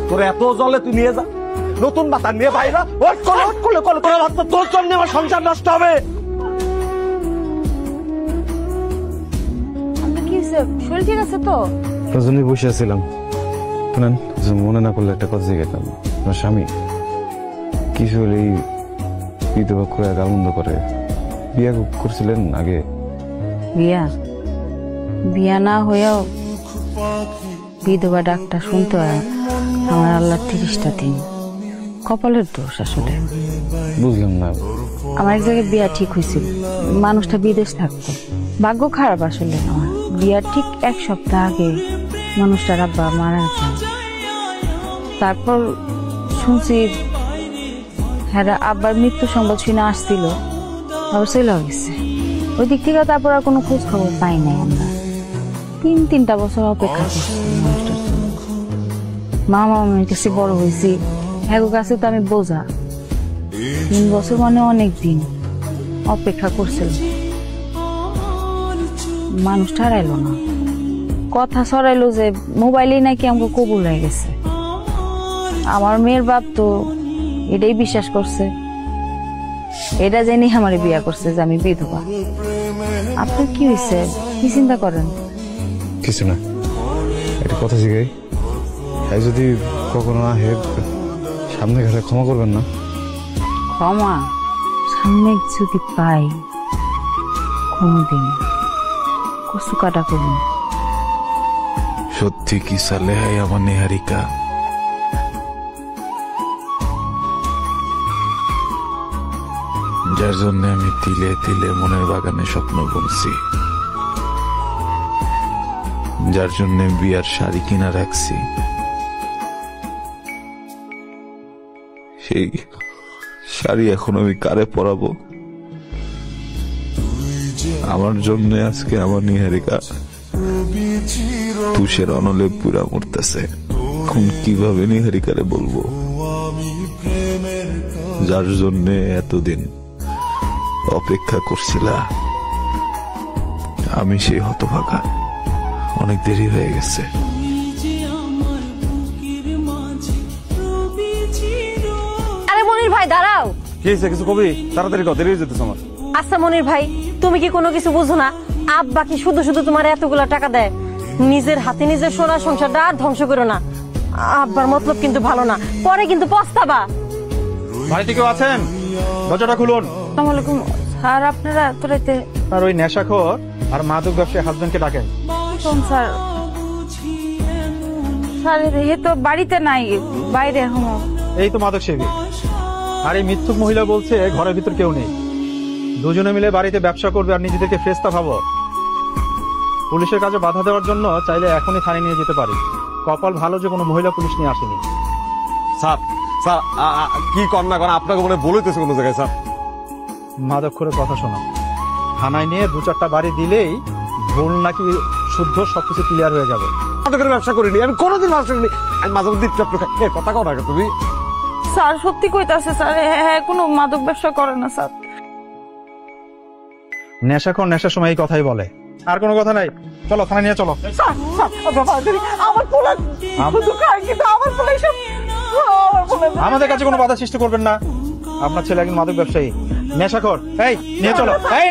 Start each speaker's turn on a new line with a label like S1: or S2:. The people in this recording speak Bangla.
S1: তোর এত জলে তুই নিয়ে যা, নতুন বাতা নিয়ে বাইরা তোর জন্য আমার সংসার নষ্ট হবে।
S2: শরীর ঠিক আছে তো?
S3: রজনী বসে আছিলাম, মনে না করলে একটা কথা জিজ্ঞাসা। আমার স্বামী কিছু হলেই বিধবা করে আনন্দ করে। বিয়া করছিলেন আগে?
S2: বিয়া না হয়েও বিধবা ডাকটা শুনতে হয় আমার আল্লাহ 30টা দিন। কপালের দোষ আসলে।
S3: বুঝলাম না।
S2: আমার এক জায়গায় বিয়া ঠিক হয়েছিল, মানুষটা বিদেশ থাকতো। ভাগ্য খারাপ আসলে আমার। বিয়ার ঠিক 1 সপ্তাহ আগে মানুষটার আব্বা মারা যায়। তারপর শুনছি হ্যাঁ আব্বার মৃত্যু সংবাদ শুনে আসছিল, আবার চলে গেছে। ওই দিক থেকে তারপর আর কোনো খোঁজ খবর পাই নাই আমরা। 3-3টা বছর অপেক্ষা করছি মানুষটার জন্য। মামার কাছে বড় হয়েছি, হ্যাঁ কাছে তো আমি বোঝা। 3 বছর মানে অনেক দিন অপেক্ষা করছিল। মানুষটা হারাইলো না। কথা ছড়াইলো যে মোবাইলেই নাকি আমাকে কবুল হয়ে গেছে। আমার মেয়ের বাপ তো এটাই বিশ্বাস করছে, এটা জেনে আমার বিয়া করছে যে আমি বিধবা। আপনার কি হয়েছে? কি চিন্তা করেন?
S3: কিছু না, একটা কথা জিগাই। হ্যাঁ যদি কখনো আহে সামনে ঘরে ক্ষমা করবেন না?
S2: ক্ষমা সামনে যদি পাই কোনদিন কচু কাটা করুন।
S4: সত্যি কি সালেহাই আমার নিহারিকা? যার জন্য আমি তিলে তিলে মনের বাগানে স্বপ্ন বুনছি, যার জন্য বিয়ার শাড়ি কিনা রাখছি, সেই শাড়ি এখন আমি কারে পরাবো? আমার জন্য আজকে আমার নিহারিকা তুষের অনলে পুরা মরতেছে। এখন কিভাবে নিহারিকারে বলবো যার জন্য এতদিন অপেক্ষা করছিলা? আমি সেই হতভাগা, অনেক দেরি হয়ে গেছে।
S5: আরে মনির ভাই দাঁড়াও।
S1: কি হয়েছে? কিছু কবি? তাড়াতাড়ি কর, দেরি হয়ে যেতেছে আমার।
S5: আচ্ছা মনির ভাই, তুমি কি কোনো কিছু বুঝো না? আব্বা কি শুধু শুধু তোমার এতগুলা টাকা দেয়? নিজের হাতে নিজের সোনা সংসারটা আর ধ্বংস করো না। আব্বার মতলব কিন্তু ভালো না, পরে কিন্তু পস্তাবা।
S6: বাড়িতে কেউ আছেন? দরজাটা খুলুন।
S2: আসসালামু আলাইকুম স্যার, আপনারা এত রাতে?
S6: আর ওই নেশাখোর আর মাদক ব্যবসায়ী হাজবেন্ডকে ডাকেন।
S2: স্যার স্যার এ তো বাড়িতে নাই, বাইরে এখন।
S6: এই তো মাদক সেবী। আর এই মিথ্যুক মহিলা বলছে ঘরের ভিতর কেউ নেই। দুজনে মিলে বাড়িতে ব্যবসা করবে আর নিজেদেরকে ফেস্তা ভাবো। পুলিশের কাজে বাধা দেওয়ার জন্য চাইলে এখনই থানায় নিয়ে যেতে পারি। কপাল ভালো যে কোনো মহিলা পুলিশ নিয়ে আসেনি।
S1: স্যার স্যার কি কর না কর, আপনাকে মনে বলতেছে কোনো জায়গায়। স্যার
S6: মাদক করে কথা শোনো, থানায় নিয়ে 2-4টা বাড়ি দিলেই ভুল নাকি শুদ্ধ সবকিছু ক্লিয়ার হয়ে যাবে।
S1: মাদকের ব্যবসা করিনি আমি, কোনোদিন ব্যবসা করিনি আমি। মাঝে মধ্যে কথা কও না তুমি।
S2: স্যার সত্যি কইতাছে স্যার, হ্যাঁ কোনো মাদক ব্যবসা করে না স্যার।
S6: নেশাখোর নেশার সময় এই কথাই বলে, আর কোনো কথা নাই। চলো থানায় নিয়ে চলো। আমাদের কাছে কোনো বাধা সৃষ্টি করবেন না। আপনার ছেলে একজন মাদক ব্যবসায়ী, নেশাখোর। এই নিয়ে চলো। এই